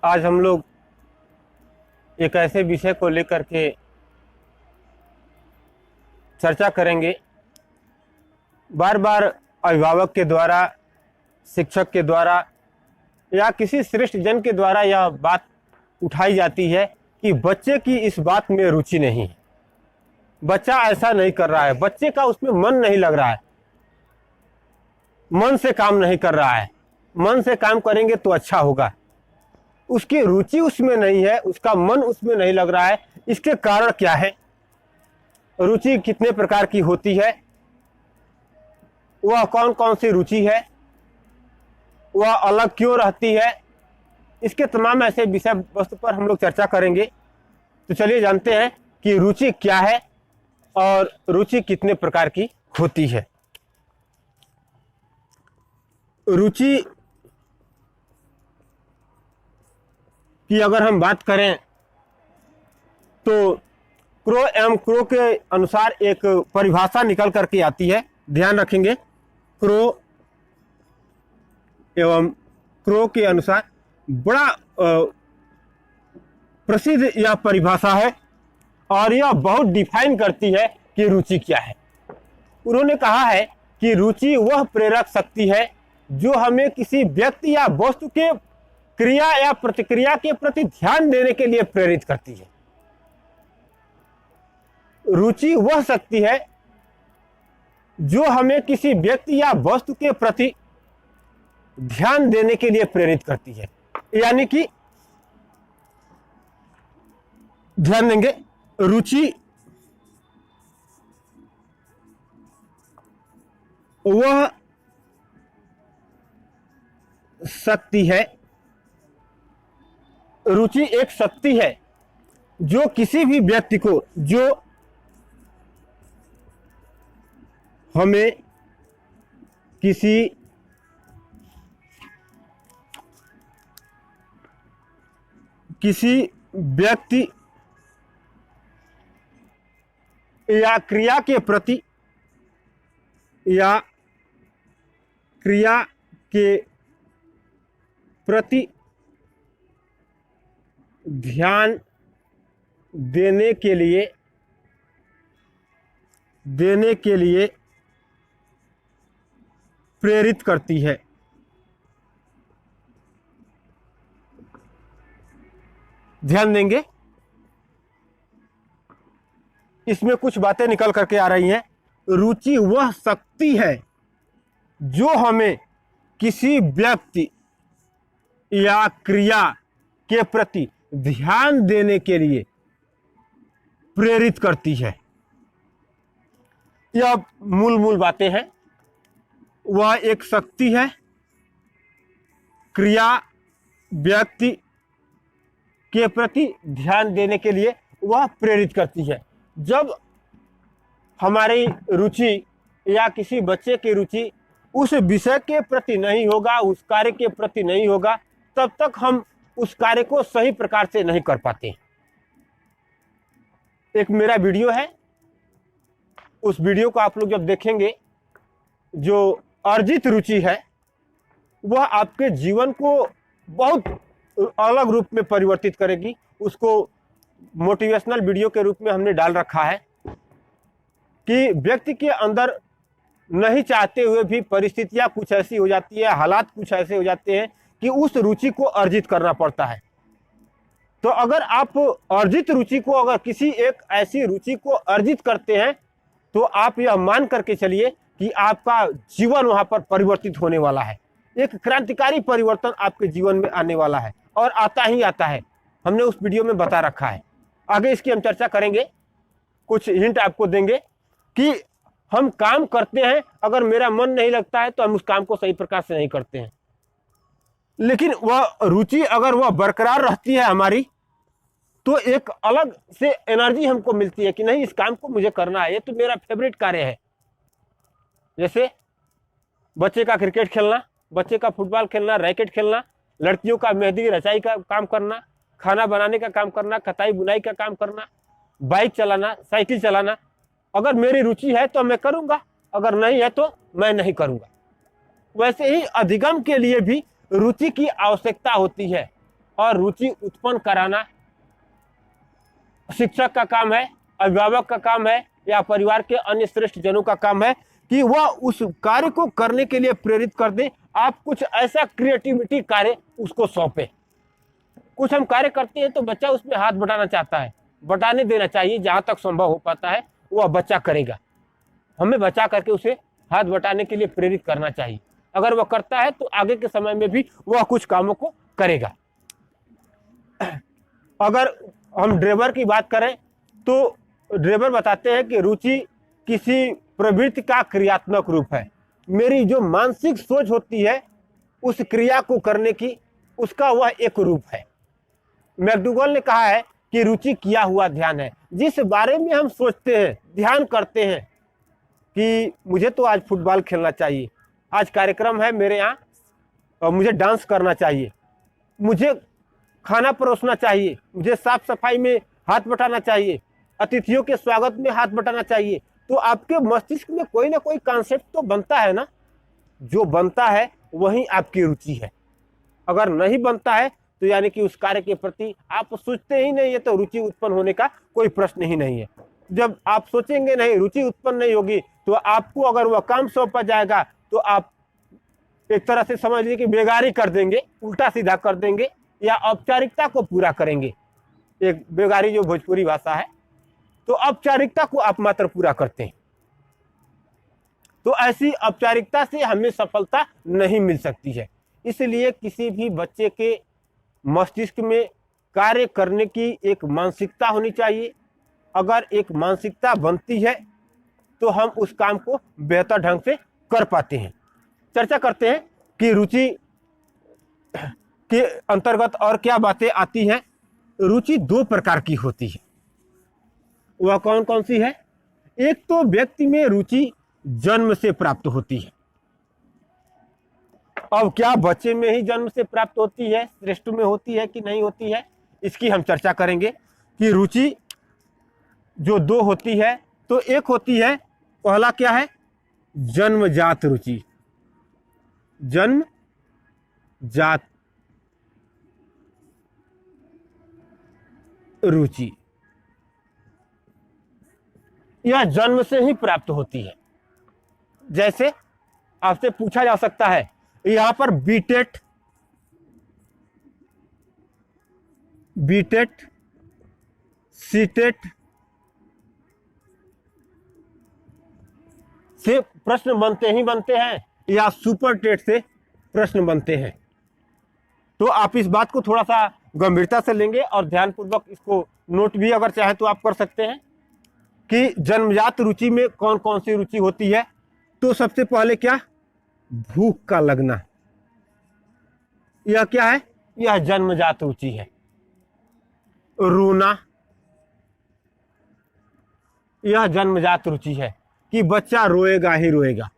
आज हम लोग एक ऐसे विषय को लेकर के चर्चा करेंगे। बार बार अभिभावक के द्वारा, शिक्षक के द्वारा या किसी श्रेष्ठ जन के द्वारा यह बात उठाई जाती है कि बच्चे की इस बात में रुचि नहीं है, बच्चा ऐसा नहीं कर रहा है, बच्चे का उसमें मन नहीं लग रहा है, मन से काम नहीं कर रहा है। मन से काम करेंगे तो अच्छा होगा। उसकी रुचि उसमें नहीं है, उसका मन उसमें नहीं लग रहा है। इसके कारण क्या है? रुचि कितने प्रकार की होती है, वह कौन कौन सी रुचि है, वह अलग क्यों रहती है, इसके तमाम ऐसे विषय वस्तु पर हम लोग चर्चा करेंगे। तो चलिए जानते हैं कि रुचि क्या है और रुचि कितने प्रकार की होती है। रुचि की अगर हम बात करें तो क्रो एवं क्रो के अनुसार एक परिभाषा निकल करके आती है। ध्यान रखेंगे, क्रो एवं क्रो के अनुसार बड़ा प्रसिद्ध यह परिभाषा है और यह बहुत डिफाइन करती है कि रुचि क्या है। उन्होंने कहा है कि रुचि वह प्रेरक शक्ति है जो हमें किसी व्यक्ति या वस्तु के क्रिया या प्रतिक्रिया के प्रति ध्यान देने के लिए प्रेरित करती है। रुचि वह शक्ति है जो हमें किसी व्यक्ति या वस्तु के प्रति ध्यान देने के लिए प्रेरित करती है। यानी कि ध्यान देंगे, रुचि वह शक्ति है, रुचि एक शक्ति है जो किसी भी व्यक्ति को, जो हमें किसी व्यक्ति या क्रिया के प्रति ध्यान देने के लिए प्रेरित करती है। ध्यान देंगे, इसमें कुछ बातें निकल करके आ रही हैं। रुचि वह शक्ति है जो हमें किसी व्यक्ति या क्रिया के प्रति ध्यान देने के लिए प्रेरित करती है। यह मूल बातें हैं। वह एक शक्ति है, क्रिया व्यक्ति के प्रति ध्यान देने के लिए वह प्रेरित करती है। जब हमारी रुचि या किसी बच्चे की रुचि उस विषय के प्रति नहीं होगा, उस कार्य के प्रति नहीं होगा, तब तक हम उस कार्य को सही प्रकार से नहीं कर पाते। एक मेरा वीडियो है, उस वीडियो को आप लोग जब देखेंगे, जो अर्जित रुचि है वह आपके जीवन को बहुत अलग रूप में परिवर्तित करेगी। उसको मोटिवेशनल वीडियो के रूप में हमने डाल रखा है कि व्यक्ति के अंदर नहीं चाहते हुए भी परिस्थितियां कुछ ऐसी हो जाती है, हालात कुछ ऐसे हो जाते हैं कि उस रुचि को अर्जित करना पड़ता है। तो अगर आप अर्जित रुचि को, अगर किसी एक ऐसी रुचि को अर्जित करते हैं तो आप यह मान करके चलिए कि आपका जीवन वहां पर परिवर्तित होने वाला है। एक क्रांतिकारी परिवर्तन आपके जीवन में आने वाला है और आता ही आता है। हमने उस वीडियो में बता रखा है। आगे इसकी हम चर्चा करेंगे, कुछ हिंट आपको देंगे कि हम काम करते हैं, अगर मेरा मन नहीं लगता है तो हम उस काम को सही प्रकार से नहीं करते हैं। लेकिन वह रुचि अगर वह बरकरार रहती है हमारी, तो एक अलग से एनर्जी हमको मिलती है कि नहीं, इस काम को मुझे करना है, ये तो मेरा फेवरेट कार्य है। जैसे बच्चे का क्रिकेट खेलना, बच्चे का फुटबॉल खेलना, रैकेट खेलना, लड़कियों का मेहंदी रचाई का काम करना, खाना बनाने का काम करना, कताई बुनाई का काम करना, बाइक चलाना, साइकिल चलाना। अगर मेरी रुचि है तो मैं करूंगा, अगर नहीं है तो मैं नहीं करूंगा। वैसे ही अधिगम के लिए भी रुचि की आवश्यकता होती है। और रुचि उत्पन्न कराना शिक्षक का काम है, अभिभावक का काम है, या परिवार के अन्य श्रेष्ठ जनों का काम है कि वह उस कार्य को करने के लिए प्रेरित कर दे। आप कुछ ऐसा क्रिएटिविटी कार्य उसको सौंपे। कुछ हम कार्य करते हैं तो बच्चा उसमें हाथ बटाना चाहता है, बटाने देना चाहिए, जहां तक संभव हो पाता है वह बच्चा करेगा। हमें बचा करके उसे हाथ बटाने के लिए प्रेरित करना चाहिए। अगर वह करता है तो आगे के समय में भी वह कुछ कामों को करेगा। अगर हम ड्राइवर की बात करें तो ड्राइवर बताते हैं कि रुचि किसी प्रवृत्ति का क्रियात्मक रूप है। मेरी जो मानसिक सोच होती है उस क्रिया को करने की, उसका वह एक रूप है। मैकडूगल ने कहा है कि रुचि किया हुआ ध्यान है। जिस बारे में हम सोचते हैं, ध्यान करते हैं कि मुझे तो आज फुटबॉल खेलना चाहिए, आज कार्यक्रम है मेरे यहाँ और मुझे डांस करना चाहिए, मुझे खाना परोसना चाहिए, मुझे साफ सफाई में हाथ बटाना चाहिए, अतिथियों के स्वागत में हाथ बटाना चाहिए, तो आपके मस्तिष्क में कोई ना कोई कॉन्सेप्ट तो बनता है ना। जो बनता है वही आपकी रुचि है। अगर नहीं बनता है तो यानी कि उस कार्य के प्रति आप सोचते ही नहीं है, तो रुचि उत्पन्न होने का कोई प्रश्न ही नहीं है। जब आप सोचेंगे नहीं, रुचि उत्पन्न नहीं होगी, तो आपको अगर वह काम सौंपा जाएगा तो आप एक तरह से समझ लीजिए कि बेगारी कर देंगे, उल्टा सीधा कर देंगे, या औपचारिकता को पूरा करेंगे। एक बेगारी जो भोजपुरी भाषा है, तो औपचारिकता को आप मात्र पूरा करते हैं। तो ऐसी औपचारिकता से हमें सफलता नहीं मिल सकती है। इसलिए किसी भी बच्चे के मस्तिष्क में कार्य करने की एक मानसिकता होनी चाहिए। अगर एक मानसिकता बनती है तो हम उस काम को बेहतर ढंग से कर पाते हैं। चर्चा करते हैं कि रुचि के अंतर्गत और क्या बातें आती हैं। रुचि दो प्रकार की होती है। वह कौन कौन सी है? एक तो व्यक्ति में रुचि जन्म से प्राप्त होती है। अब क्या बच्चे में ही जन्म से प्राप्त होती है, श्रेष्ठ में होती है कि नहीं होती है, इसकी हम चर्चा करेंगे। कि रुचि जो दो होती है, तो एक होती है, पहला क्या है? जन्मजात रुचि। जन्मजात रुचि यह जन्म से ही प्राप्त होती है। जैसे आपसे पूछा जा सकता है, यहां पर बीटेट, सीटेट से प्रश्न बनते ही बनते हैं, या सुपर टेट से प्रश्न बनते हैं। तो आप इस बात को थोड़ा सा गंभीरता से लेंगे और ध्यानपूर्वक इसको नोट भी अगर चाहे तो आप कर सकते हैं कि जन्मजात रुचि में कौन कौन सी रुचि होती है। तो सबसे पहले क्या? भूख का लगना। यह क्या है? यह जन्मजात रुचि है। रोना, यह जन्मजात रुचि है कि बच्चा रोएगा ही रोएगा,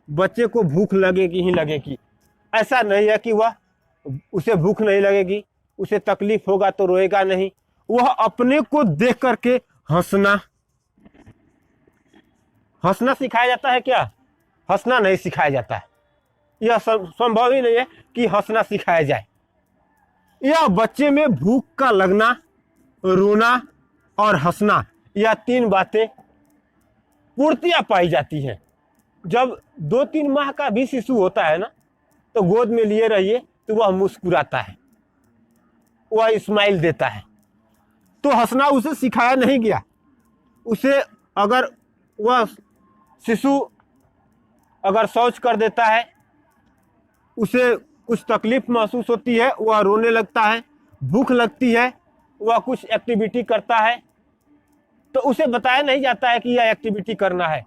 बच्चे को भूख लगेगी ही लगेगी। ऐसा नहीं है कि वह उसे भूख नहीं लगेगी, उसे तकलीफ होगा तो रोएगा नहीं। वह अपने को देख करके हंसना सिखाया जाता है क्या? हंसना नहीं सिखाया जाता है। यह संभव ही नहीं है कि हंसना सिखाया जाए। यह बच्चे में भूख का लगना, रोना और हंसना, यह तीन बातें पूर्तियां पाई जाती हैं। जब 2-3 माह का भी शिशु होता है ना, तो गोद में लिए रहिए तो वह मुस्कुराता है, वह स्माइल देता है। तो हंसना उसे सिखाया नहीं गया। उसे अगर वह शिशु अगर शौच कर देता है, उसे कुछ तकलीफ महसूस होती है, वह रोने लगता है, भूख लगती है, वह कुछ एक्टिविटी करता है, तो उसे बताया नहीं जाता है कि यह एक्टिविटी करना है।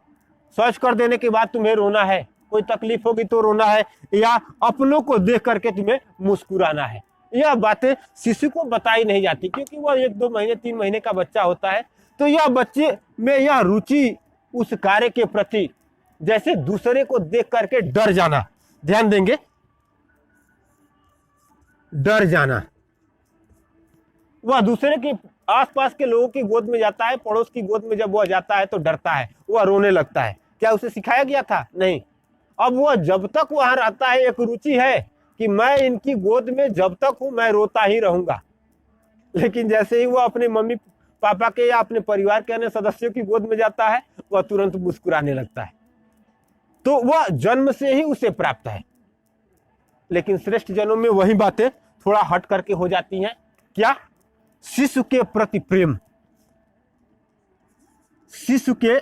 शौच कर देने के बाद तुम्हें रोना है, कोई तकलीफ होगी तो रोना है, या अपनों को देख करके तुम्हें मुस्कुराना है। यह बातें शिशु को बताई नहीं जाती, क्योंकि वह 1-2 महीने 3 महीने का बच्चा होता है। तो यह बच्चे में यह रुचि उस कार्य के प्रति, जैसे दूसरे को देख करके डर जाना, ध्यान देंगे, डर जाना। वह दूसरे के आसपास के लोगों की गोद में जाता है, पड़ोस की गोद में जब वह जाता है तो डरता है, वह रोने लगता है। क्या उसे सिखाया गया था? नहीं। अब वह जब तक वहां रहता है, एक रुचि है कि मैं इनकी गोद में जब तक हूं मैं रोता ही रहूंगा, लेकिन जैसे ही वो अपने मम्मी पापा के या अपने परिवार के अन्य सदस्यों की गोद में जाता है वह तुरंत मुस्कुराने लगता है। तो वह जन्म से ही उसे प्राप्त है। लेकिन श्रेष्ठ जनों में वही बातें थोड़ा हट करके हो जाती हैं। क्या? शिशु के प्रति प्रेम, शिशु के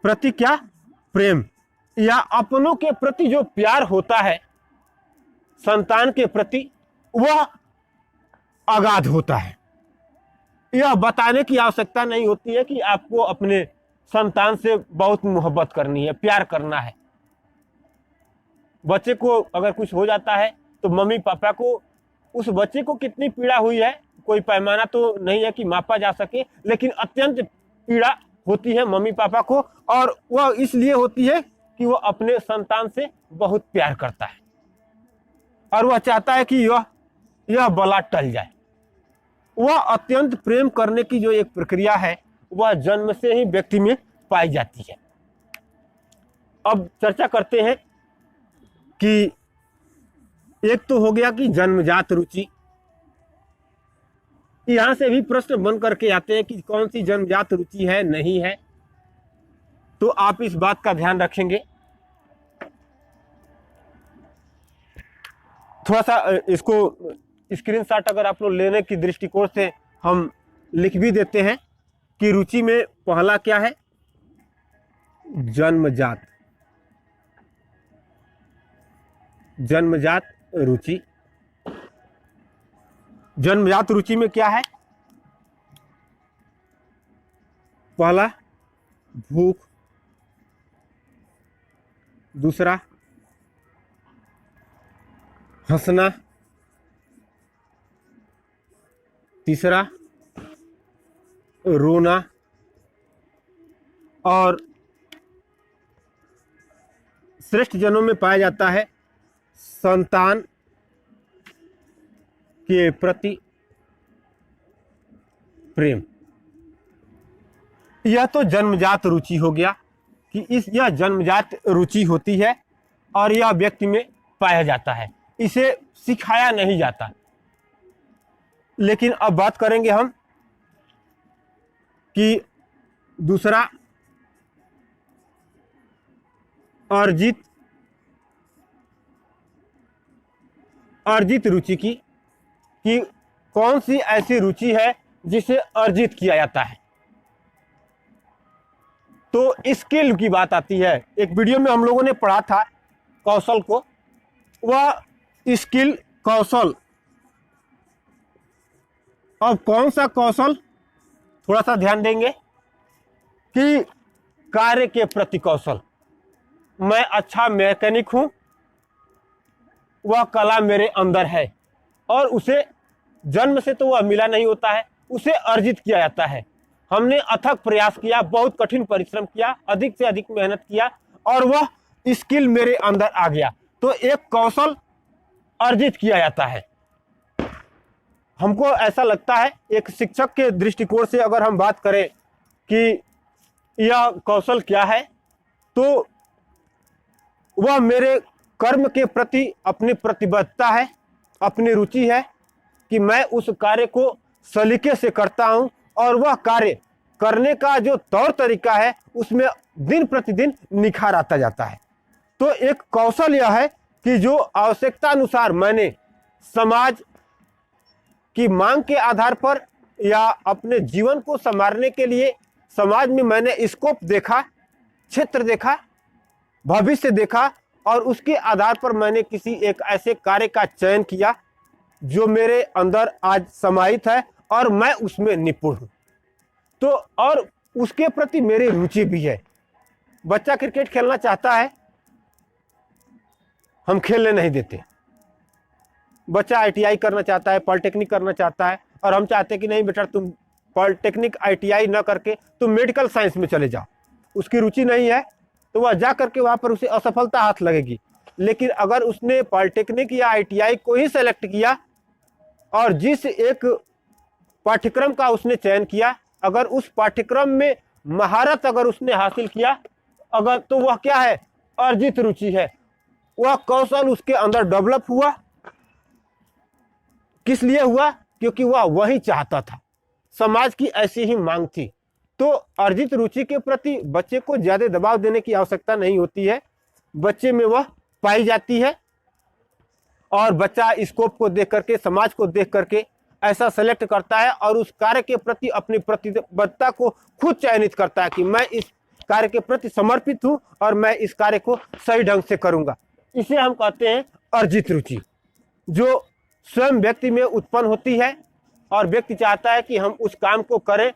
प्रति क्या प्रेम, या अपनों के प्रति जो प्यार होता है संतान के प्रति वह अगाध होता है। यह बताने की आवश्यकता नहीं होती है कि आपको अपने संतान से बहुत मोहब्बत करनी है, प्यार करना है। बच्चे को अगर कुछ हो जाता है तो मम्मी पापा को उस बच्चे को कितनी पीड़ा हुई है कोई पैमाना तो नहीं है कि मापा जा सके, लेकिन अत्यंत पीड़ा होती है मम्मी पापा को, और वह इसलिए होती है कि वह अपने संतान से बहुत प्यार करता है और वह चाहता है कि यह बला टल जाए। वह अत्यंत प्रेम करने की जो एक प्रक्रिया है वह जन्म से ही व्यक्ति में पाई जाती है। अब चर्चा करते हैं कि एक तो हो गया कि जन्मजात रुचि, यहां से भी प्रश्न बन करके आते हैं कि कौन सी जन्मजात रुचि है नहीं है, तो आप इस बात का ध्यान रखेंगे। थोड़ा सा इसको स्क्रीनशॉट अगर आप लोग लेने की दृष्टिकोण से हम लिख भी देते हैं कि रुचि में पहला क्या है? जन्मजात, जन्मजात रुचि। जन्मजात रुचि में क्या है? पहला भूख, दूसरा हंसना, तीसरा रोना, और श्रेष्ठ जनों में पाया जाता है संतान के प्रति प्रेम। यह तो जन्मजात रुचि हो गया कि यह जन्मजात रुचि होती है और यह व्यक्ति में पाया जाता है, इसे सिखाया नहीं जाता। लेकिन अब बात करेंगे हम कि दूसरा अर्जित रुचि की, कि कौन सी ऐसी रुचि है जिसे अर्जित किया जाता है। तो स्किल की बात आती है। एक वीडियो में हम लोगों ने पढ़ा था कौशल को, वह स्किल कौशल। अब कौन सा कौशल? थोड़ा सा ध्यान देंगे कि कार्य के प्रति कौशल। मैं अच्छा मैकेनिक हूं, वह कला मेरे अंदर है और उसे जन्म से तो वह मिला नहीं होता है, उसे अर्जित किया जाता है। हमने अथक प्रयास किया, बहुत कठिन परिश्रम किया, अधिक से अधिक मेहनत किया और वह स्किल मेरे अंदर आ गया, तो एक कौशल अर्जित किया जाता है। हमको ऐसा लगता है, एक शिक्षक के दृष्टिकोण से अगर हम बात करें कि यह कौशल क्या है, तो वह मेरे कर्म के प्रति अपनी प्रतिबद्धता है, अपनी रुचि है कि मैं उस कार्य को सलीके से करता हूं और वह कार्य करने का जो तौर तरीका है उसमें दिन प्रतिदिन निखार आता जाता है। तो एक कौशल यह है कि जो आवश्यकता अनुसार मैंने समाज की मांग के आधार पर या अपने जीवन को संवारने के लिए समाज में मैंने स्कोप देखा, क्षेत्र देखा, भविष्य देखा और उसके आधार पर मैंने किसी एक ऐसे कार्य का चयन किया जो मेरे अंदर आज समाहित है और मैं उसमें निपुण हूं। तो और उसके प्रति मेरी रुचि भी है। बच्चा क्रिकेट खेलना चाहता है, हम खेलने नहीं देते। बच्चा आईटीआई करना चाहता है, पॉलिटेक्निक करना चाहता है और हम चाहते हैं कि नहीं बेटा तुम पॉलिटेक्निक आईटीआई ना करके तुम मेडिकल साइंस में चले जाओ। उसकी रुचि नहीं है तो वह जा करके वहां पर उसे असफलता हाथ लगेगी। लेकिन अगर उसने पॉलिटेक्निक या आईटीआई को ही सेलेक्ट किया और जिस एक पाठ्यक्रम का उसने चयन किया, अगर उस पाठ्यक्रम में महारत अगर उसने हासिल किया, अगर तो वह क्या है? अर्जित रुचि है। वह कौशल उसके अंदर डेवलप हुआ। किस लिए हुआ? क्योंकि वह वही चाहता था, समाज की ऐसी ही मांग थी। तो अर्जित रुचि के प्रति बच्चे को ज्यादा दबाव देने की आवश्यकता नहीं होती है, बच्चे में वह पाई जाती है और बच्चा स्कोप को देख करके, समाज को देख करके ऐसा सेलेक्ट करता है और उस कार्य के प्रति अपनी प्रतिबद्धता को खुद चयनित करता है कि मैं इस कार्य के प्रति समर्पित हूं और मैं इस कार्य को सही ढंग से करूंगा। इसे हम कहते हैं अर्जित रुचि, जो स्वयं व्यक्ति में उत्पन्न होती है और व्यक्ति चाहता है कि हम उस काम को करें,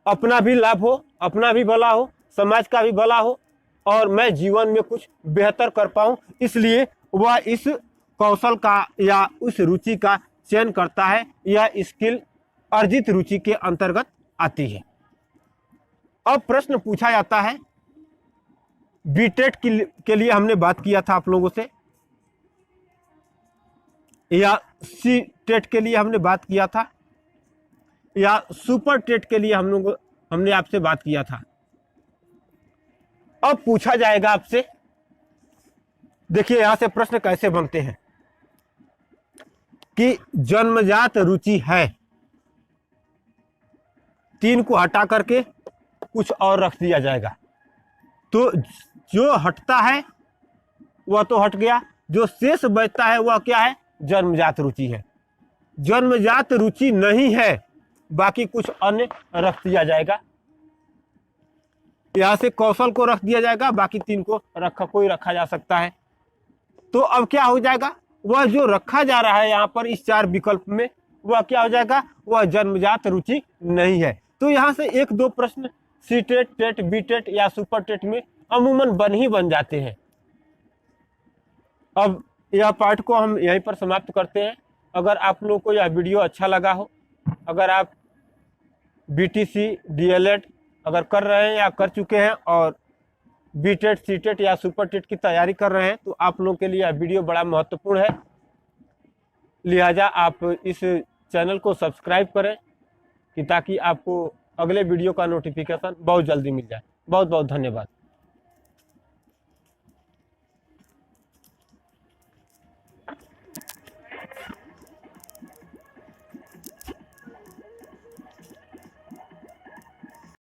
अपना भी लाभ हो, अपना भी भला हो, समाज का भी भला हो और मैं जीवन में कुछ बेहतर कर पाऊं। इसलिए वह इस कौशल का या उस रुचि का चयन करता है। यह स्किल अर्जित रुचि के अंतर्गत आती है। अब प्रश्न पूछा जाता है, बीटेट के लिए हमने बात किया था आप लोगों से, या सी टेट के लिए हमने बात किया था, या सुपर टेट के लिए हमने आपसे बात किया था। अब पूछा जाएगा आपसे, देखिए यहां से प्रश्न कैसे बनते हैं कि जन्मजात रुचि है, 3 को हटा करके कुछ और रख दिया जाएगा। तो जो हटता है वह तो हट गया, जो शेष बचता है वह क्या है? जन्मजात रुचि है। जन्मजात रुचि नहीं है, बाकी कुछ अन्य रख दिया जाएगा। यहां से कौशल को रख दिया जाएगा, बाकी 3 को कोई रखा जा सकता है। तो अब क्या हो जाएगा? वह जो रखा जा रहा है यहां पर इस 4 विकल्प में, वह क्या हो जाएगा? वह जन्मजात रुचि नहीं है। तो यहां से 1-2 प्रश्न C TET, TET, B TET या सुपर टेट में अमूमन बन जाते हैं। अब यह पार्ट को हम यहीं पर समाप्त करते हैं। अगर आप लोगों को यह वीडियो अच्छा लगा हो, अगर आप बीटीसी, डीएलएड अगर कर रहे हैं या कर चुके हैं और बीटेट, सीटेट या सुपर टेट की तैयारी कर रहे हैं, तो आप लोगों के लिए यह वीडियो बड़ा महत्वपूर्ण है। लिहाजा आप इस चैनल को सब्सक्राइब करें कि ताकि आपको अगले वीडियो का नोटिफिकेशन बहुत जल्दी मिल जाए। बहुत बहुत धन्यवाद।